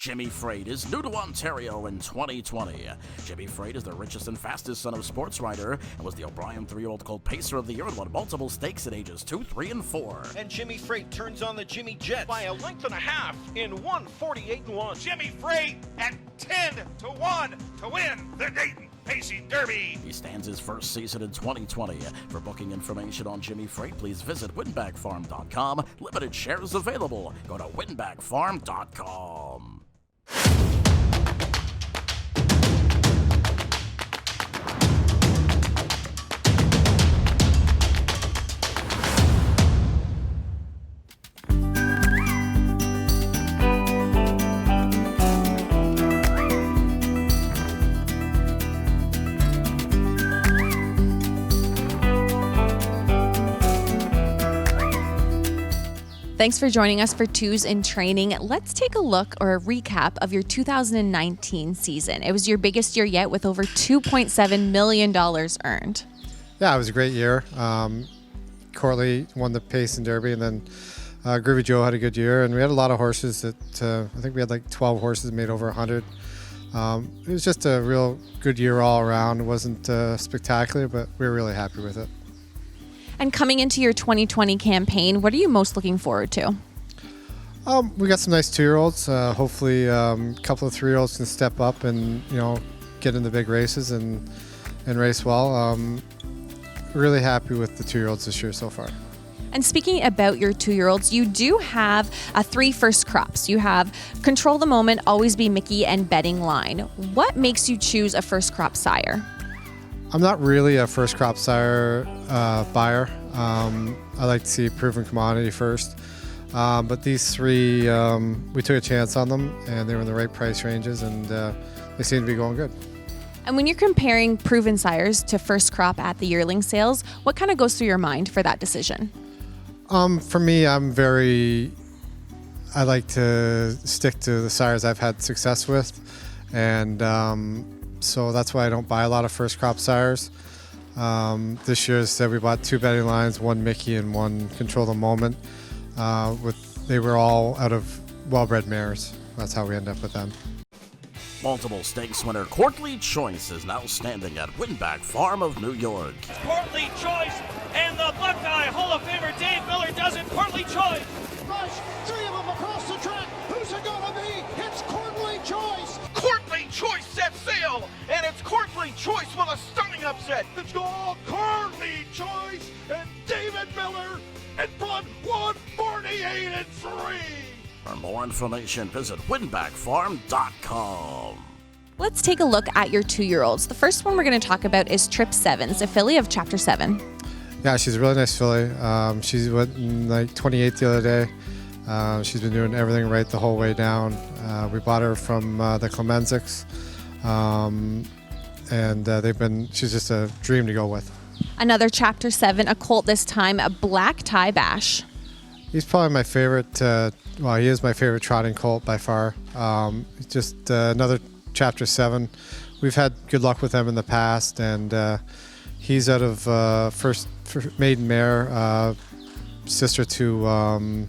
Jimmy Freight is new to Ontario in 2020. Jimmy Freight is the richest and fastest son of sports writer and was the O'Brien 3-year-old Colt Pacer of the Year and won multiple stakes at ages 2, 3, and 4. And Jimmy Freight turns on the Jimmy Jets by a length and a half in 148-1. Jimmy Freight at 10-1 to win the Dayton Pacing Derby. He stands his first season in 2020. For booking information on Jimmy Freight, please visit winbackfarm.com. Limited shares available. Go to winbackfarm.com. Thanks for joining us for Twos in Training. Let's take a look or a recap of your 2019 season. It was your biggest year yet with over $2.7 million earned. Yeah, it was a great year. Courtly won the Pacing Derby, and then Groovy Joe had a good year. And we had a lot of horses that I think we had like 12 horses made over 100. It was just a real good year all around. It wasn't spectacular, but we were really happy with it. And coming into your 2020 campaign, what are you most looking forward to? We got some nice 2-year-olds. Hopefully, a couple of 3-year-olds can step up and get in the big races and race well. Really happy with the 2-year-olds this year so far. And speaking about your 2-year-olds, you do have 3 first crops. You have Control the Moment, Always Be Miki, and Betting Line. What makes you choose a first crop sire? I'm not really a first crop sire buyer. I like to see a proven commodity first. But these 3, we took a chance on them, and they were in the right price ranges, and they seem to be going good. And when you're comparing proven sires to first crop at the yearling sales, what kind of goes through your mind for that decision? For me, I like to stick to the sires I've had success with, and so that's why I don't buy a lot of first crop sires. This year, we bought 2 betting lines, 1 Miki and 1 Control the Moment. They were all out of well-bred mares. That's how we end up with them. Multiple stakes winner Courtly Choice is now standing at Winback Farm of New York. Courtly Choice and the Buckeye Hall of Famer Dave Miller does it. Courtly Choice. Rush, 3 of them across the track. Who's it gonna be? It's Courtly Choice. Courtly Choice sets sail, and it's Courtly Choice with a stunning upset. It's all Courtly Choice and David Miller and Blood 148-3. For more information, visit winbackfarm.com. Let's take a look at your 2-year-olds. The first one we're going to talk about is Trip Sevens, a filly of Chapter 7. Yeah, she's a really nice filly. She went like 28th the other day. She's been doing everything right the whole way down. We bought her from the Clemenzics, and she's just a dream to go with. Another Chapter 7, a colt this time, a Black Tie Bash. He's probably my favorite, he is my favorite trotting colt by far. Just another Chapter 7. We've had good luck with him in the past, and he's out of first maiden mare, sister to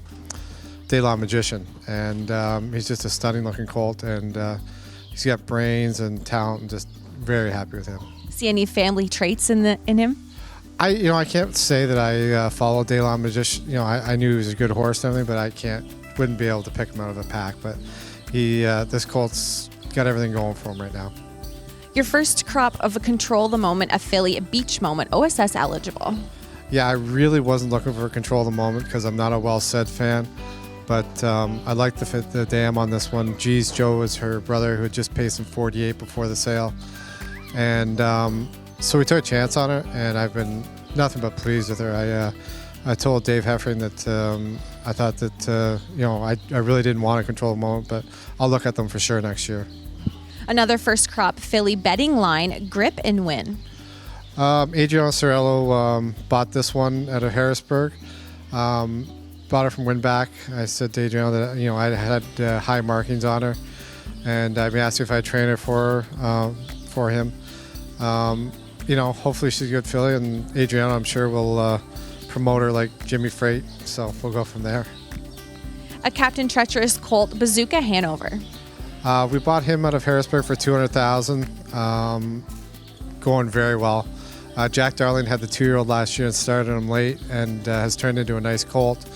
Daylon Magician, and he's just a stunning looking colt, and he's got brains and talent, and just very happy with him. See any family traits in him? I can't say that I follow Daylon Magician. I knew he was a good horse and everything, but wouldn't be able to pick him out of a pack. But this colt's got everything going for him right now. Your first crop of a Control the Moment, a filly, a Beach Moment, OSS eligible. Yeah, I really wasn't looking for Control the Moment because I'm not a well-said fan. But I like the dam on this one. G's Joe is her brother who had just paced in 48 before the sale. And so we took a chance on her, and I've been nothing but pleased with her. I told Dave Heffering that I thought that, I really didn't want to Control the Moment, but I'll look at them for sure next year. Another first crop filly, Betting Line, Grip and Win. Adriano Sorello bought this one out of Harrisburg. Bought her from Winback. I said to Adriano that I had high markings on her, and I asked if I'd train her for him. Hopefully she's a good filly, and Adriano, I'm sure, will promote her like Jimmy Freight, so we'll go from there. A Captaintreacherous colt, Bazooka Hanover. We bought him out of Harrisburg for $200,000. Going very well. Jack Darling had the 2-year-old last year and started him late, and has turned into a nice colt.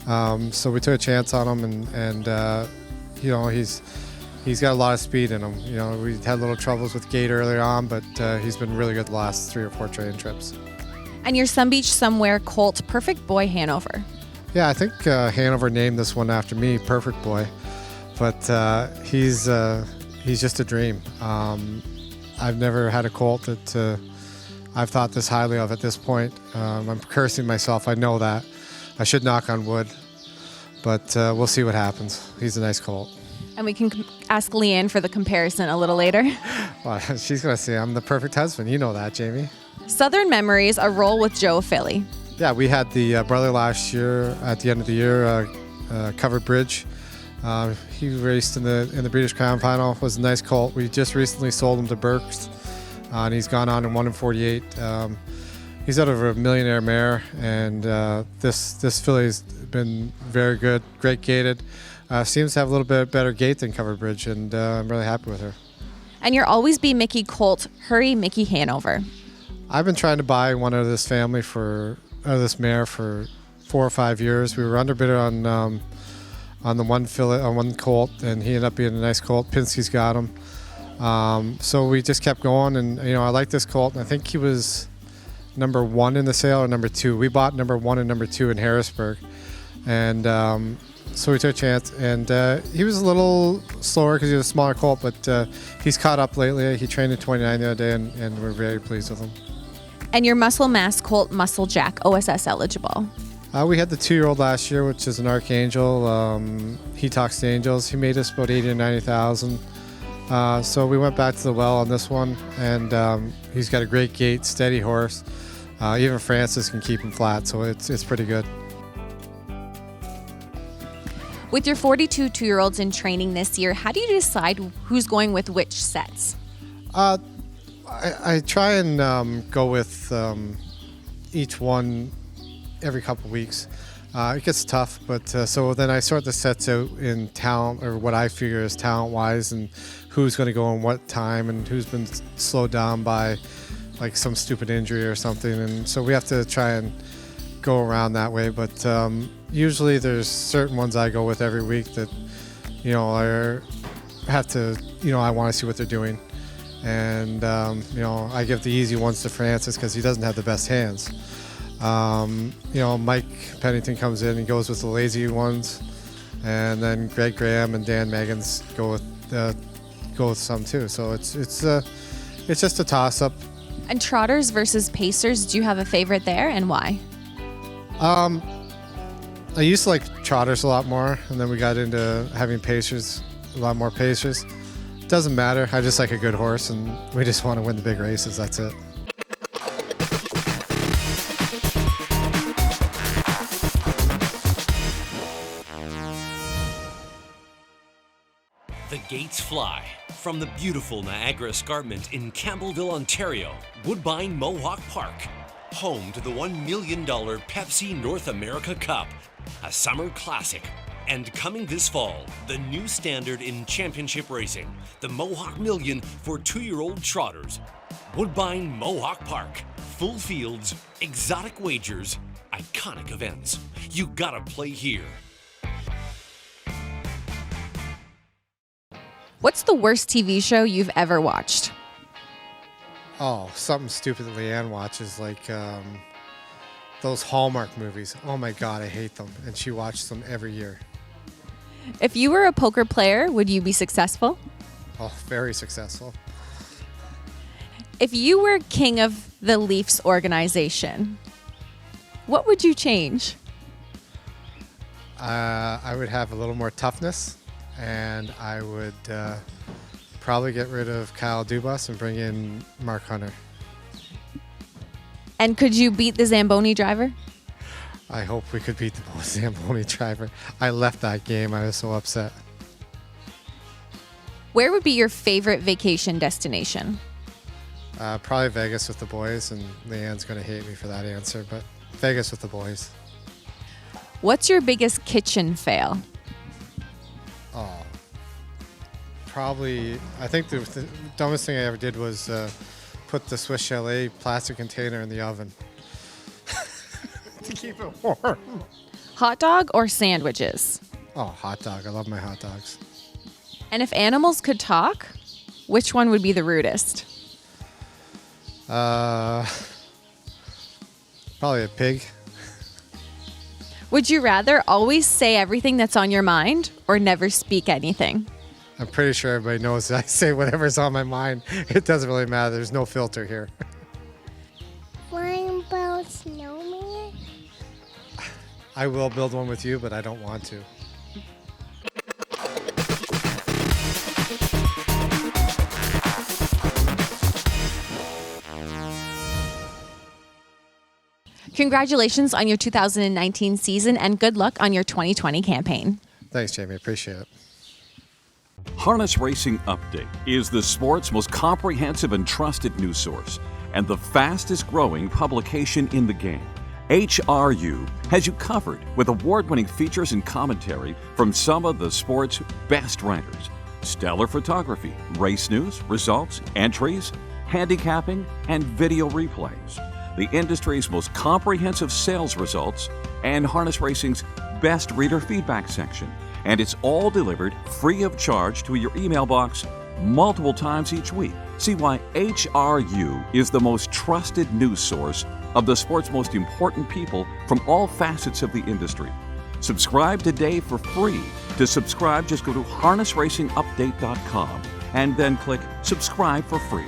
So we took a chance on him, and you know, he's got a lot of speed in him. You know, we had little troubles with gait earlier on, but he's been really good the last 3 or 4 training trips. And your Somebeachsomewhere colt, Perfect Boy Hanover. Yeah, I think Hanover named this one after me, Perfect Boy. But he's just a dream. I've never had a colt that I've thought this highly of at this point. I'm cursing myself, I know that. I should knock on wood, but we'll see what happens. He's a nice colt. And we can ask Leanne for the comparison a little later. Well, she's going to say I'm the perfect husband. You know that, Jamie. Southern Memories, a roll with Joe Philly. Yeah, we had the brother last year at the end of the year, Covered Bridge. He raced in the British Crown Final. Was a nice colt. We just recently sold him to Burks, and he's gone on and won in 48. He's out of a millionaire mare, and this filly's been very good, great gaited. Seems to have a little bit better gait than Covered Bridge, and I'm really happy with her. And your Always Be Miki colt, Hurrymiki Hanover. I've been trying to buy one out of this family this mare for 4 or 5 years. We were underbidder on the one colt, and he ended up being a nice colt. Pinsky's got him. So we just kept going, and you know, I like this colt, and I think he was number 1 in the sale or number 2. We bought number 1 and number 2 in Harrisburg, and so we took a chance. And he was a little slower because he was a smaller colt, but he's caught up lately. He trained at 29 the other day, and we're very pleased with him. And your Muscle Mass colt, Muscle Jack, OSS eligible. We had the 2-year-old last year, which is an Archangel. He talks to angels. He made us about 80 or 90,000. So we went back to the well on this one, and he's got a great gait, steady horse. Even Francis can keep him flat, so it's pretty good. With your 42 2-year-olds in training this year, how do you decide who's going with which sets? I try and go with each one every couple weeks. It gets tough, but so then I sort the sets out in talent, or what I figure is talent-wise, and who's going to go in what time, and who's been slowed down by like some stupid injury or something. And so we have to try and go around that way. But usually there's certain ones I go with every week that, you know, I want to see what they're doing. And, you know, I give the easy ones to Francis because he doesn't have the best hands. You know, Mike Pennington comes in and goes with the lazy ones, and then Greg Graham and Dan Meggins go with some too. So it's just a toss-up. And trotters versus pacers, do you have a favorite there, and why? I used to like trotters a lot more, and then we got into having pacers, a lot more pacers. Doesn't matter. I just like a good horse, and we just want to win the big races. That's it. The gates fly from the beautiful Niagara Escarpment in Campbellville, Ontario, Woodbine Mohawk Park, home to the $1 million Pepsi North America Cup, a summer classic. And coming this fall, the new standard in championship racing, the Mohawk Million for 2-year-old trotters. Woodbine Mohawk Park, full fields, exotic wagers, iconic events. You gotta play here. What's the worst TV show you've ever watched? Oh, something stupid that Leanne watches, like those Hallmark movies. Oh my God, I hate them. And she watches them every year. If you were a poker player, would you be successful? Oh, very successful. If you were king of the Leafs organization, what would you change? I would have a little more toughness, and I would probably get rid of Kyle Dubas and bring in Mark Hunter. And could you beat the Zamboni driver? I hope we could beat the Zamboni driver. I left that game. I was so upset. Where would be your favorite vacation destination? Probably Vegas with the boys, and Leanne's going to hate me for that answer, but Vegas with the boys. What's your biggest kitchen fail? Oh, I think the dumbest thing I ever did was put the Swiss Chalet plastic container in the oven to keep it warm. Hot dog or sandwiches? Oh, hot dog. I love my hot dogs. And if animals could talk, which one would be the rudest? Probably a pig. Would you rather always say everything that's on your mind or never speak anything? I'm pretty sure everybody knows that I say whatever's on my mind. It doesn't really matter. There's no filter here. Rainbow snowman? I will build one with you, but I don't want to. Congratulations on your 2019 season and good luck on your 2020 campaign. Thanks, Jamie. Appreciate it. Harness Racing Update is the sport's most comprehensive and trusted news source and the fastest growing publication in the game. HRU has you covered with award-winning features and commentary from some of the sport's best writers. Stellar photography, race news, results, entries, handicapping, and video replays. The industry's most comprehensive sales results, and Harness Racing's best reader feedback section. And it's all delivered free of charge to your email box multiple times each week. See why HRU is the most trusted news source of the sport's most important people from all facets of the industry. Subscribe today for free. To subscribe, just go to harnessracingupdate.com and then click subscribe for free.